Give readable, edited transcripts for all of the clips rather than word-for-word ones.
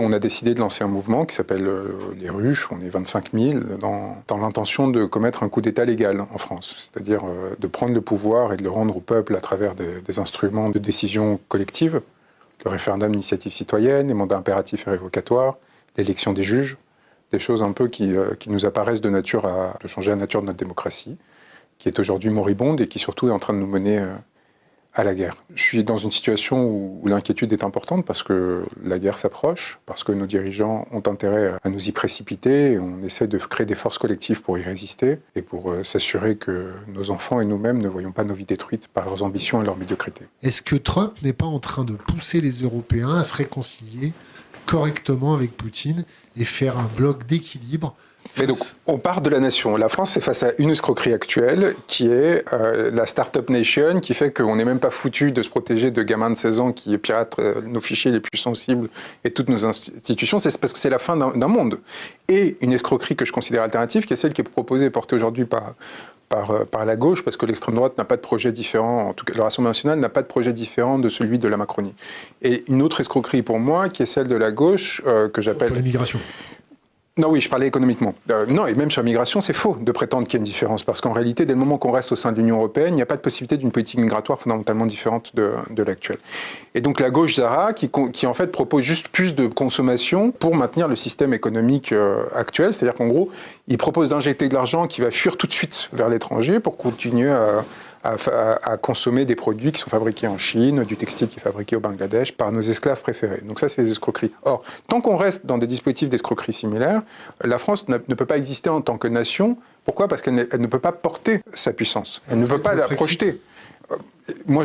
On a décidé de lancer un mouvement qui s'appelle les Ruches, on est 25 000, dans l'intention de commettre un coup d'État légal en France, c'est-à-dire de prendre le pouvoir et de le rendre au peuple à travers des instruments de décision collective, le référendum d'initiative citoyenne, les mandats impératifs et révocatoires, l'élection des juges, des choses un peu qui nous apparaissent de nature à changer la nature de notre démocratie, qui est aujourd'hui moribonde et qui surtout est en train de nous mener à la guerre. Je suis dans une situation où l'inquiétude est importante parce que la guerre s'approche, parce que nos dirigeants ont intérêt à nous y précipiter et on essaie de créer des forces collectives pour y résister et pour s'assurer que nos enfants et nous-mêmes ne voyons pas nos vies détruites par leurs ambitions et leur médiocrité. Est-ce que Trump n'est pas en train de pousser les Européens à se réconcilier correctement avec Poutine et faire un bloc d'équilibre? Mais donc, on part de la nation. La France est face à une escroquerie actuelle qui est la Startup Nation, qui fait qu'on n'est même pas foutu de se protéger de gamins de 16 ans qui piratent nos fichiers les plus sensibles et toutes nos institutions. C'est parce que c'est la fin d'un monde. Et une escroquerie que je considère alternative, qui est celle qui est proposée et portée aujourd'hui par la gauche, parce que l'extrême droite n'a pas de projet différent, en tout cas le Rassemblement national n'a pas de projet différent de celui de la Macronie. Et une autre escroquerie pour moi, qui est celle de la gauche, que j'appelle... Pour l'immigration. Non, oui, je parlais économiquement. Non, et même sur la migration, c'est faux de prétendre qu'il y a une différence, parce qu'en réalité, dès le moment qu'on reste au sein de l'Union européenne, il n'y a pas de possibilité d'une politique migratoire fondamentalement différente de l'actuelle. Et donc la gauche Zara, qui en fait propose juste plus de consommation pour maintenir le système économique actuel, c'est-à-dire qu'en gros, il propose d'injecter de l'argent qui va fuir tout de suite vers l'étranger pour continuer à consommer des produits qui sont fabriqués en Chine, du textile qui est fabriqué au Bangladesh par nos esclaves préférés. Donc ça, c'est des escroqueries. Or, tant qu'on reste dans des dispositifs d'escroquerie similaires, la France ne peut pas exister en tant que nation. Pourquoi ? Parce qu'elle ne peut pas porter sa puissance. Elle ne veut pas la projeter. Moi,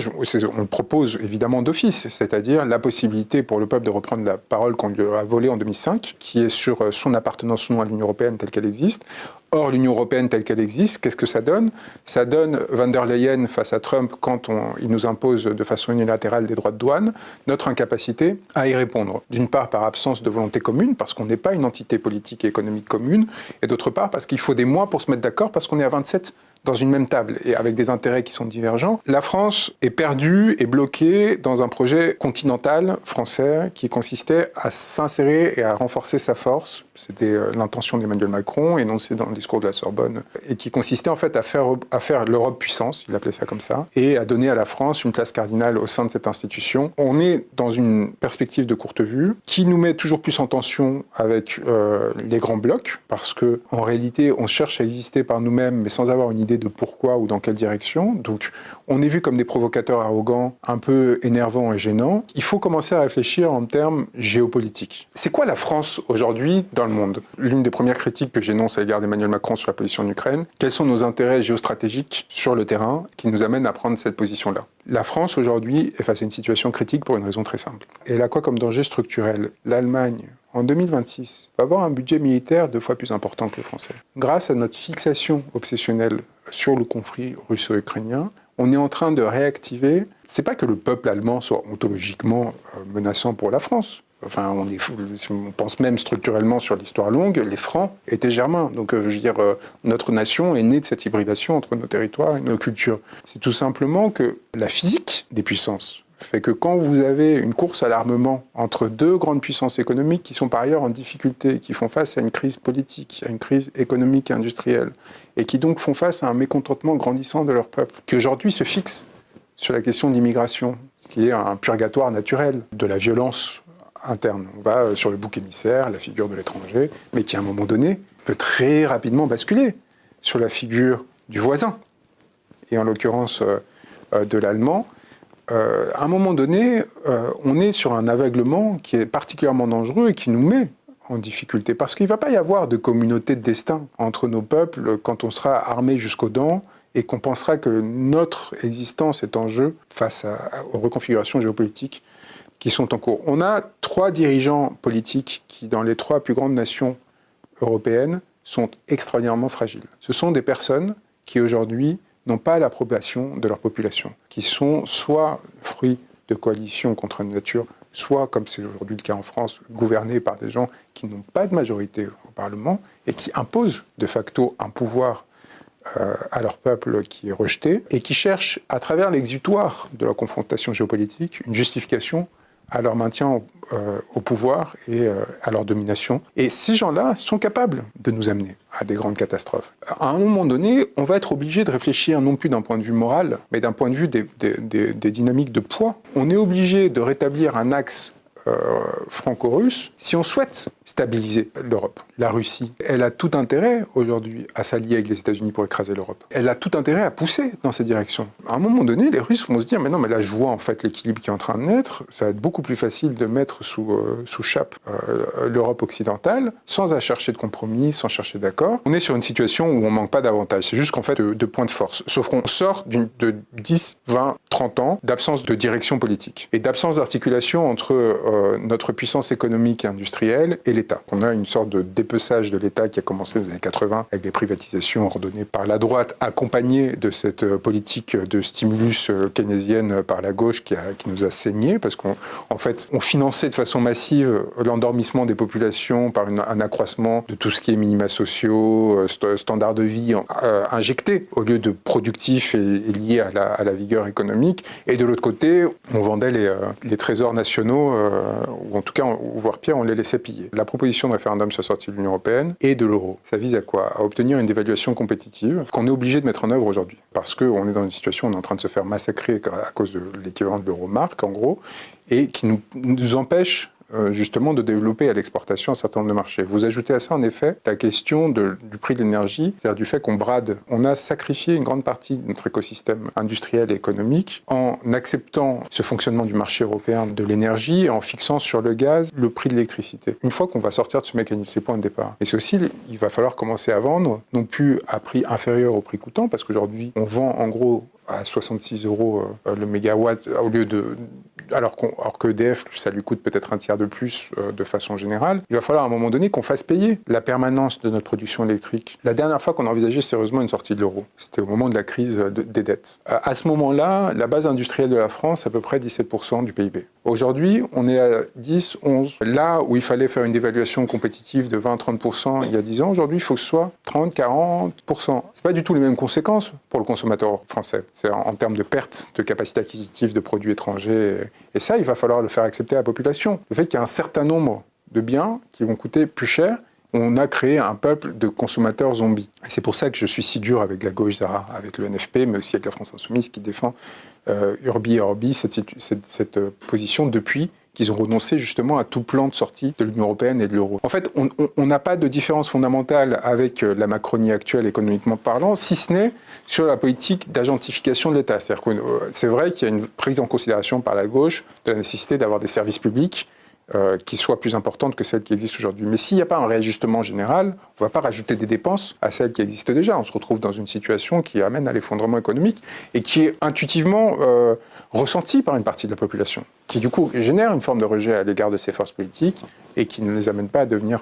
on propose évidemment d'office, c'est-à-dire la possibilité pour le peuple de reprendre la parole qu'on lui a volée en 2005, qui est sur son appartenance ou non à l'Union européenne telle qu'elle existe. Or, l'Union européenne telle qu'elle existe, qu'est-ce que ça donne ? Ça donne Van der Leyen face à Trump quand il nous impose de façon unilatérale des droits de douane, notre incapacité à y répondre. D'une part, par absence de volonté commune, parce qu'on n'est pas une entité politique et économique commune, et d'autre part, parce qu'il faut des mois pour se mettre d'accord, parce qu'on est à 27 dans une même table et avec des intérêts qui sont divergents. La France est perdue et bloquée dans un projet continental français qui consistait à s'insérer et à renforcer sa force. C'était l'intention d'Emmanuel Macron, énoncée dans le discours de la Sorbonne, et qui consistait en fait à faire l'Europe puissance, il appelait ça comme ça, et à donner à la France une place cardinale au sein de cette institution. On est dans une perspective de courte vue qui nous met toujours plus en tension avec les grands blocs, parce que en réalité, on cherche à exister par nous-mêmes, mais sans avoir une idée de pourquoi ou dans quelle direction. Donc, on est vu comme des provocateurs arrogants, un peu énervants et gênants. Il faut commencer à réfléchir en termes géopolitiques. C'est quoi la France aujourd'hui dans le monde ? L'une des premières critiques que j'énonce à l'égard d'Emmanuel Macron sur la position en Ukraine, quels sont nos intérêts géostratégiques sur le terrain qui nous amènent à prendre cette position-là ? La France aujourd'hui est face à une situation critique pour une raison très simple. Elle a quoi comme danger structurel ? L'Allemagne, en 2026, va avoir un budget militaire 2 fois plus important que le français. Grâce à notre fixation obsessionnelle sur le conflit russo-ukrainien, on est en train de réactiver... C'est pas que le peuple allemand soit ontologiquement menaçant pour la France. Enfin, on pense même structurellement sur l'histoire longue, les Francs étaient germains. Donc, je veux dire, notre nation est née de cette hybridation entre nos territoires et nos cultures. C'est tout simplement que la physique des puissances fait que quand vous avez une course à l'armement entre 2 grandes puissances économiques qui sont par ailleurs en difficulté, qui font face à une crise politique, à une crise économique et industrielle, et qui donc font face à un mécontentement grandissant de leur peuple, qui aujourd'hui se fixe sur la question de l'immigration, qui est un purgatoire naturel de la violence interne. On va sur le bouc émissaire, la figure de l'étranger, mais qui à un moment donné peut très rapidement basculer sur la figure du voisin, et en l'occurrence de l'allemand. À un moment donné, on est sur un aveuglement qui est particulièrement dangereux et qui nous met en difficulté, parce qu'il ne va pas y avoir de communauté de destin entre nos peuples quand on sera armé jusqu'aux dents et qu'on pensera que notre existence est en jeu face aux reconfigurations géopolitiques qui sont en cours. On a 3 dirigeants politiques qui, dans les 3 plus grandes nations européennes, sont extraordinairement fragiles. Ce sont des personnes qui, aujourd'hui, n'ont pas l'approbation de leur population, qui sont soit fruits de coalitions contre la nature, soit, comme c'est aujourd'hui le cas en France, gouvernés par des gens qui n'ont pas de majorité au Parlement et qui imposent de facto un pouvoir à leur peuple qui est rejeté et qui cherchent, à travers l'exutoire de la confrontation géopolitique, une justification à leur maintien au pouvoir et à leur domination. Et ces gens-là sont capables de nous amener à des grandes catastrophes. À un moment donné, on va être obligé de réfléchir non plus d'un point de vue moral, mais d'un point de vue des dynamiques de poids. On est obligé de rétablir un axe franco-russe si on souhaite stabiliser l'Europe. La Russie, elle a tout intérêt aujourd'hui à s'allier avec les États-Unis pour écraser l'Europe. Elle a tout intérêt à pousser dans cette direction. À un moment donné, les Russes vont se dire mais non, mais là je vois en fait l'équilibre qui est en train de naître, ça va être beaucoup plus facile de mettre sous chape l'Europe occidentale sans à chercher de compromis, sans chercher d'accord. On est sur une situation où on manque pas d'avantages, c'est juste qu'en fait de points de force. Sauf qu'on sort de 10, 20, 30 ans d'absence de direction politique et d'absence d'articulation entre notre puissance économique et industrielle et l'État. On a une sorte de dépeçage de l'État qui a commencé dans les années 80 avec des privatisations ordonnées par la droite, accompagnées de cette politique de stimulus keynésienne par la gauche qui nous a saigné parce qu'en fait, on finançait de façon massive l'endormissement des populations par un accroissement de tout ce qui est minima sociaux, standards de vie injectés au lieu de productifs et liés à la vigueur économique. Et de l'autre côté, on vendait les trésors nationaux ou en tout cas, voire pire, on les laissait piller. La proposition de référendum sur la sortie de l'Union européenne et de l'euro, ça vise à quoi? À obtenir une dévaluation compétitive qu'on est obligé de mettre en œuvre aujourd'hui. Parce qu'on est dans une situation où on est en train de se faire massacrer à cause de l'équivalent de l'euro-marque, en gros, et qui nous empêche justement de développer à l'exportation un certain nombre de marchés. Vous ajoutez à ça, en effet, la question du prix de l'énergie, c'est-à-dire du fait on a sacrifié une grande partie de notre écosystème industriel et économique en acceptant ce fonctionnement du marché européen de l'énergie et en fixant sur le gaz le prix de l'électricité. Une fois qu'on va sortir de ce mécanisme, c'est point de départ. Et c'est aussi, il va falloir commencer à vendre, non plus à prix inférieur au prix coûtant, parce qu'aujourd'hui, on vend en gros à 66 € le mégawatt au lieu alors que EDF, ça lui coûte peut-être un tiers de plus de façon générale. Il va falloir à un moment donné qu'on fasse payer la permanence de notre production électrique. La dernière fois qu'on a envisagé sérieusement une sortie de l'euro, c'était au moment de la crise des dettes. À ce moment-là, la base industrielle de la France, c'est à peu près 17% du PIB. Aujourd'hui, on est à 10, 11. Là où il fallait faire une dévaluation compétitive de 20-30% il y a 10 ans, aujourd'hui, il faut que ce soit 30-40%. C'est pas du tout les mêmes conséquences pour le consommateur français. C'est en termes de perte de capacité acquisitive de produits étrangers. Et ça, il va falloir le faire accepter à la population. Le fait qu'il y a un certain nombre de biens qui vont coûter plus cher, on a créé un peuple de consommateurs zombies. Et c'est pour ça que je suis si dur avec la gauche, Zara, avec le NFP, mais aussi avec la France Insoumise qui défend Urbi et Orbi cette position depuis qu'ils ont renoncé justement à tout plan de sortie de l'Union européenne et de l'euro. En fait, on n'a pas de différence fondamentale avec la Macronie actuelle économiquement parlant, si ce n'est sur la politique d'agentification de l'État. C'est-à-dire que c'est vrai qu'il y a une prise en considération par la gauche de la nécessité d'avoir des services publics qui soient plus importantes que celles qui existent aujourd'hui. Mais s'il n'y a pas un réajustement général, on ne va pas rajouter des dépenses à celles qui existent déjà. On se retrouve dans une situation qui amène à l'effondrement économique et qui est intuitivement ressentie par une partie de la population, qui du coup génère une forme de rejet à l'égard de ces forces politiques et qui ne les amène pas à devenir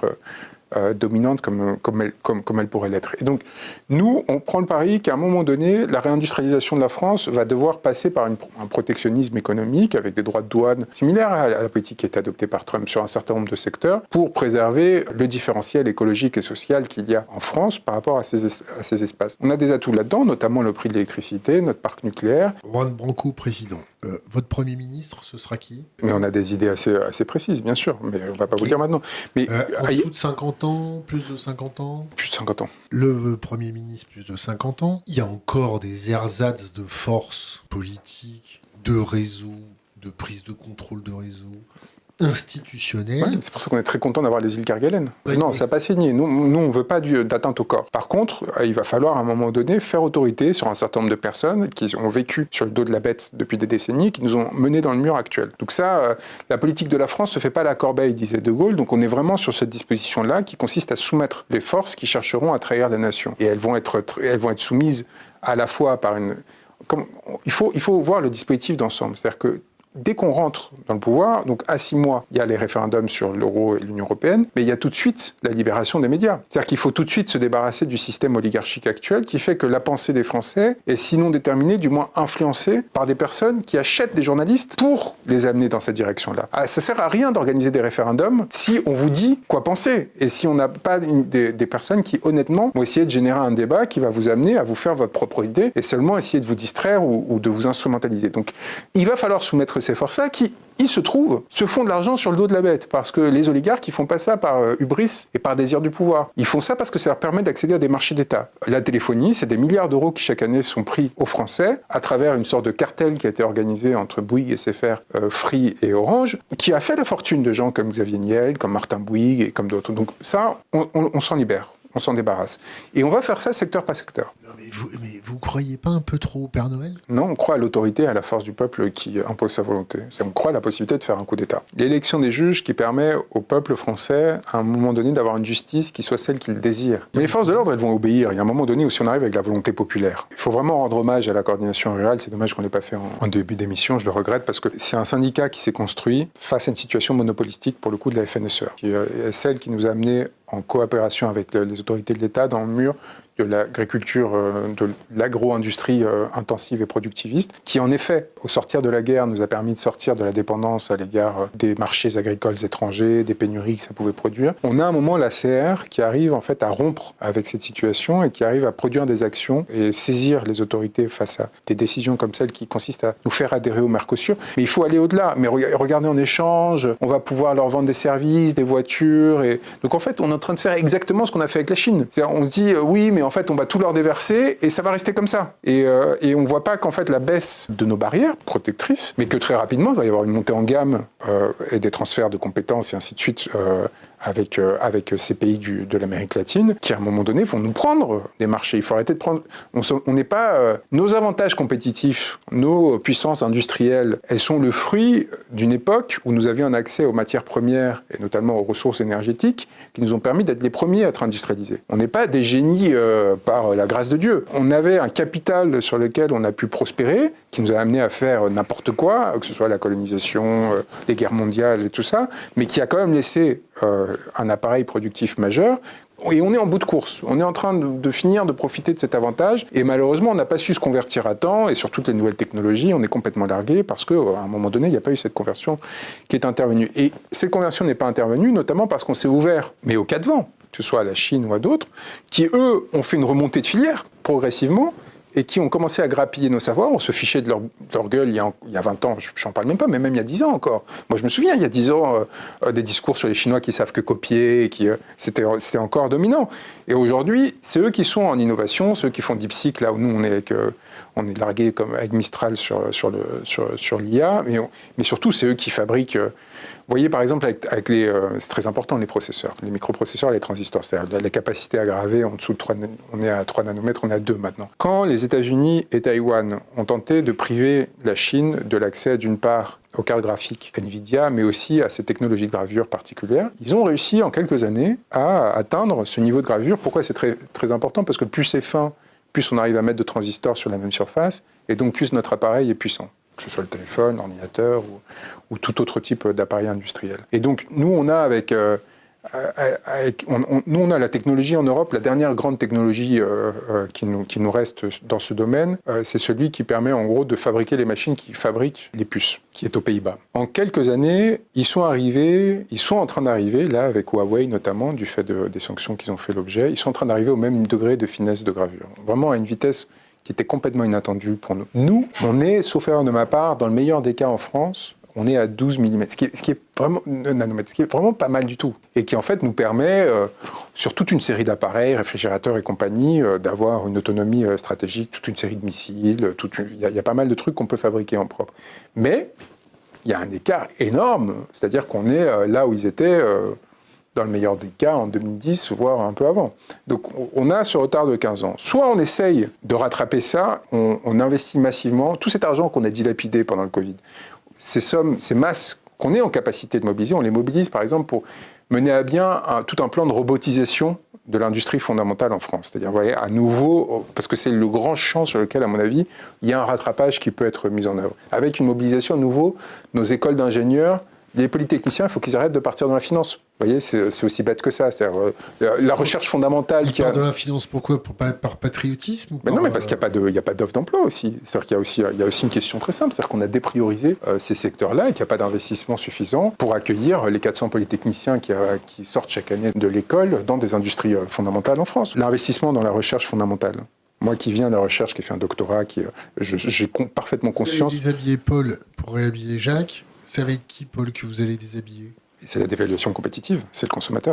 dominante comme elle pourrait l'être. Et donc, nous, on prend le pari qu'à un moment donné, la réindustrialisation de la France va devoir passer par un protectionnisme économique avec des droits de douane similaires à la politique qui a été adoptée par Trump sur un certain nombre de secteurs pour préserver le différentiel écologique et social qu'il y a en France par rapport à ces espaces. On a des atouts là-dedans, notamment le prix de l'électricité, notre parc nucléaire. Juan Branco, président. Votre Premier ministre, ce sera qui? Mais on a des idées assez précises, bien sûr, mais on ne va pas vous le dire maintenant. Mais, en dessous de 50 ans, plus de 50 ans? Plus de 50 ans. Le Premier ministre, plus de 50 ans. Il y a encore des ersatz de forces politiques, de réseaux, de prise de contrôle de réseaux, institutionnels. Ouais, c'est pour ça qu'on est très content d'avoir les îles Kerguelen. Oui, non, oui. ça n'a pas signé. Nous, on ne veut pas d'atteinte au corps. Par contre, il va falloir à un moment donné faire autorité sur un certain nombre de personnes qui ont vécu sur le dos de la bête depuis des décennies, qui nous ont menés dans le mur actuel. Donc ça, la politique de la France ne se fait pas à la corbeille, disait De Gaulle. Donc on est vraiment sur cette disposition-là qui consiste à soumettre les forces qui chercheront à trahir la nation. Et elles vont être soumises à la fois par une... Il faut voir le dispositif d'ensemble. C'est-à-dire que dès qu'on rentre dans le pouvoir, donc à 6 mois, il y a les référendums sur l'euro et l'Union européenne, mais il y a tout de suite la libération des médias. C'est-à-dire qu'il faut tout de suite se débarrasser du système oligarchique actuel qui fait que la pensée des Français est sinon déterminée, du moins influencée par des personnes qui achètent des journalistes pour les amener dans cette direction-là. Ça sert à rien d'organiser des référendums si on vous dit quoi penser et si on n'a pas des personnes qui, honnêtement, vont essayer de générer un débat qui va vous amener à vous faire votre propre idée et seulement essayer de vous distraire ou de vous instrumentaliser. Donc, il va falloir soumettre ces forces-là qui, il se trouve, se font de l'argent sur le dos de la bête. Parce que les oligarques, ils font pas ça par hubris et par désir du pouvoir. Ils font ça parce que ça leur permet d'accéder à des marchés d'État. La téléphonie, c'est des milliards d'euros qui chaque année sont pris aux Français à travers une sorte de cartel qui a été organisé entre Bouygues, SFR, Free et Orange, qui a fait la fortune de gens comme Xavier Niel, comme Martin Bouygues et comme d'autres. Donc ça, on s'en libère. On s'en débarrasse. Et on va faire ça secteur par secteur. Non, mais vous croyez pas un peu trop au Père Noël ? Non, on croit à l'autorité et à la force du peuple qui impose sa volonté. On croit à la possibilité de faire un coup d'État. L'élection des juges qui permet au peuple français, à un moment donné, d'avoir une justice qui soit celle qu'il désire. Mais les forces de l'ordre, elles vont obéir. Il y a un moment donné où si on arrive avec la volonté populaire. Il faut vraiment rendre hommage à la coordination rurale. C'est dommage qu'on ne l'ait pas fait en début d'émission. Je le regrette parce que c'est un syndicat qui s'est construit face à une situation monopolistique, pour le coup, de la FNSEA, qui est celle qui nous a amené en coopération avec les autorités de l'État dans le mur de l'agriculture, de l'agro-industrie intensive et productiviste, qui en effet, au sortir de la guerre, nous a permis de sortir de la dépendance à l'égard des marchés agricoles étrangers, des pénuries que ça pouvait produire. On a à un moment la CR qui arrive en fait à rompre avec cette situation et qui arrive à produire des actions et saisir les autorités face à des décisions comme celles qui consistent à nous faire adhérer au Mercosur. Mais il faut aller au-delà. Mais regardez en échange, on va pouvoir leur vendre des services, des voitures. Et... Donc en fait, on est en train de faire exactement ce qu'on a fait avec la Chine. C'est-à-dire, on se dit, oui, mais en fait, on va tout leur déverser et ça va rester comme ça. Et on ne voit pas qu'en fait, la baisse de nos barrières protectrices, mais que très rapidement, il va y avoir une montée en gamme et des transferts de compétences et ainsi de suite avec ces pays de l'Amérique latine, qui à un moment donné vont nous prendre des marchés. Il faut arrêter de prendre... On n'est pas... nos avantages compétitifs, nos puissances industrielles, elles sont le fruit d'une époque où nous avions un accès aux matières premières et notamment aux ressources énergétiques qui nous ont permis d'être les premiers à être industrialisés. On n'est pas des génies par la grâce de Dieu. On avait un capital sur lequel on a pu prospérer, qui nous a amené à faire n'importe quoi, que ce soit la colonisation, les guerres mondiales et tout ça, mais qui a quand même laissé un appareil productif majeur. Et on est en bout de course. On est en train de finir de profiter de cet avantage. Et malheureusement, on n'a pas su se convertir à temps. Et sur toutes les nouvelles technologies, on est complètement largué parce qu'à un moment donné, il n'y a pas eu cette conversion qui est intervenue. Et cette conversion n'est pas intervenue, notamment parce qu'on s'est ouvert, mais au cas de vent, que ce soit à la Chine ou à d'autres, qui, eux, ont fait une remontée de filière progressivement, et qui ont commencé à grappiller nos savoirs. On se fichait de leur gueule il y a 20 ans, je n'en parle même pas, mais même il y a 10 ans encore. Moi, je me souviens, il y a 10 ans, des discours sur les Chinois qui savent que copier, c'était encore dominant. Et aujourd'hui, c'est eux qui sont en innovation, ceux qui font DeepSeek, là où nous, on est largué comme avec Mistral sur l'IA, mais surtout, c'est eux qui fabriquent... Vous voyez, par exemple, avec c'est très important, les processeurs, les microprocesseurs et les transistors. C'est-à-dire la capacité à graver en dessous de 3 on est à 3 nanomètres, on est à 2 maintenant. Quand les États-Unis et Taïwan ont tenté de priver la Chine de l'accès, d'une part, aux cartes graphiques NVIDIA, mais aussi à ces technologies de gravure particulières, ils ont réussi en quelques années à atteindre ce niveau de gravure. Pourquoi c'est très, très important ? Parce que plus c'est fin, plus on arrive à mettre de transistors sur la même surface, et donc plus notre appareil est puissant. Que ce soit le téléphone, l'ordinateur ou tout autre type d'appareil industriel. Et donc, nous, on a on a la technologie en Europe, la dernière grande technologie qui nous reste dans ce domaine, c'est celui qui permet en gros de fabriquer les machines qui fabriquent les puces, qui est aux Pays-Bas. En quelques années, ils sont en train d'arriver, là avec Huawei notamment, du fait des sanctions qu'ils ont fait l'objet, ils sont en train d'arriver au même degré de finesse de gravure. Vraiment à une vitesse qui était complètement inattendue pour nous. Nous, on est, sauf erreur de ma part, dans le meilleur des cas en France, on est à 12 mm, ce qui est vraiment nanomètres, ce qui est vraiment pas mal du tout, et qui en fait nous permet, sur toute une série d'appareils, réfrigérateurs et compagnie, d'avoir une autonomie stratégique, toute une série de missiles, il y a pas mal de trucs qu'on peut fabriquer en propre. Mais il y a un écart énorme, c'est-à-dire qu'on est là où ils étaient... dans le meilleur des cas, en 2010, voire un peu avant. Donc, on a ce retard de 15 ans. Soit on essaye de rattraper ça, on investit massivement, tout cet argent qu'on a dilapidé pendant le Covid, ces sommes, ces masses qu'on est en capacité de mobiliser, on les mobilise, par exemple, pour mener à bien tout un plan de robotisation de l'industrie fondamentale en France. C'est-à-dire, vous voyez, à nouveau, parce que c'est le grand champ sur lequel, à mon avis, il y a un rattrapage qui peut être mis en œuvre. Avec une mobilisation, à nouveau, nos écoles d'ingénieurs, les polytechniciens, il faut qu'ils arrêtent de partir dans la finance. Vous voyez, c'est aussi bête que ça. La recherche fondamentale... Ils partent dans la finance, pourquoi ? Par patriotisme ou Non, mais parce qu'il n'y a pas d'offre d'emploi aussi. C'est-à-dire qu'il y a aussi une question très simple. C'est-à-dire qu'on a dépriorisé ces secteurs-là et qu'il n'y a pas d'investissement suffisant pour accueillir les 400 polytechniciens qui sortent chaque année de l'école dans des industries fondamentales en France. L'investissement dans la recherche fondamentale, Moi qui viens de la recherche, qui ai fait un doctorat, j'ai parfaitement conscience. Vous allez déshabiller Paul pour réhabiller Jacques. C'est avec qui, Paul, que vous allez déshabiller ? C'est la dévaluation compétitive, c'est le consommateur.